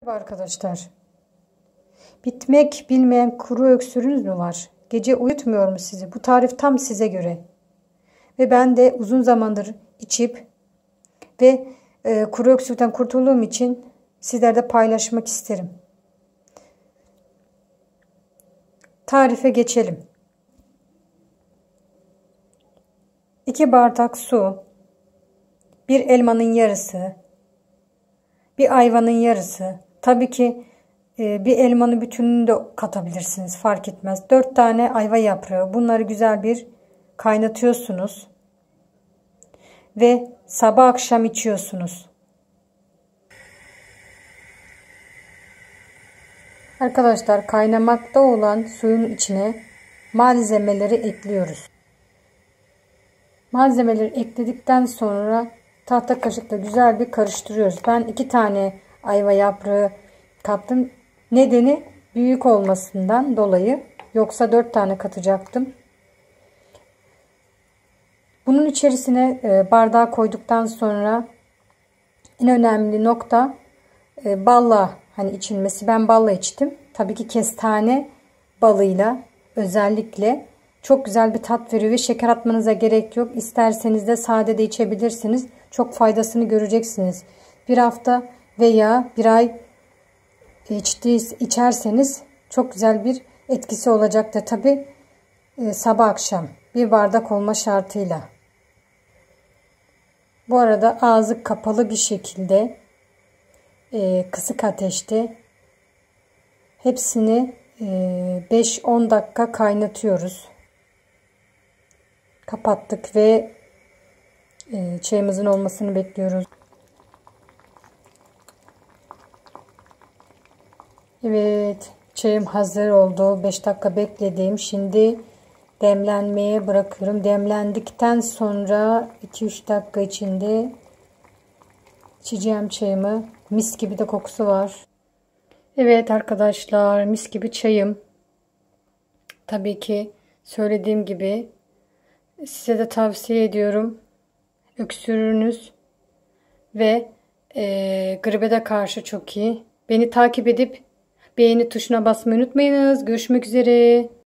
Merhaba arkadaşlar. Bitmek bilmeyen kuru öksürüğünüz mü var? Gece uyutmuyor mu sizi? Bu tarif tam size göre. Ve ben de uzun zamandır içip ve kuru öksürükten kurtulduğum için sizlerle paylaşmak isterim. Tarife geçelim. 2 bardak su, bir elmanın yarısı, bir ayvanın yarısı. Tabii ki bir elmanın bütününü de katabilirsiniz. Fark etmez. 4 tane ayva yaprağı. Bunları güzel bir kaynatıyorsunuz. Ve sabah akşam içiyorsunuz. Arkadaşlar, kaynamakta olan suyun içine malzemeleri ekliyoruz. Malzemeleri ekledikten sonra tahta kaşıkla güzel bir karıştırıyoruz. Ben 2 tane ayva yaprağı kattım. Nedeni büyük olmasından dolayı. Yoksa 4 tane katacaktım. Bunun içerisine bardağı koyduktan sonra en önemli nokta balla içilmesi. Ben balla içtim. Tabii ki kestane balıyla özellikle çok güzel bir tat veriyor ve şeker atmanıza gerek yok. İsterseniz de sade de içebilirsiniz. Çok faydasını göreceksiniz. Bir hafta veya bir ay içerseniz çok güzel bir etkisi olacaktır. Tabii sabah akşam bir bardak olma şartıyla. Bu arada ağzı kapalı bir şekilde kısık ateşte hepsini 5-10 dakika kaynatıyoruz. Kapattık ve çayımızın olmasını bekliyoruz. Evet, çayım hazır oldu. 5 dakika bekledim. Şimdi demlenmeye bırakıyorum. Demlendikten sonra 2-3 dakika içinde içeceğim çayımı. Mis gibi de kokusu var. Evet arkadaşlar, mis gibi çayım. Tabii ki söylediğim gibi size de tavsiye ediyorum. Öksürüğünüz ve gribe de karşı çok iyi. Beni takip edip beğeni tuşuna basmayı unutmayınız. Görüşmek üzere.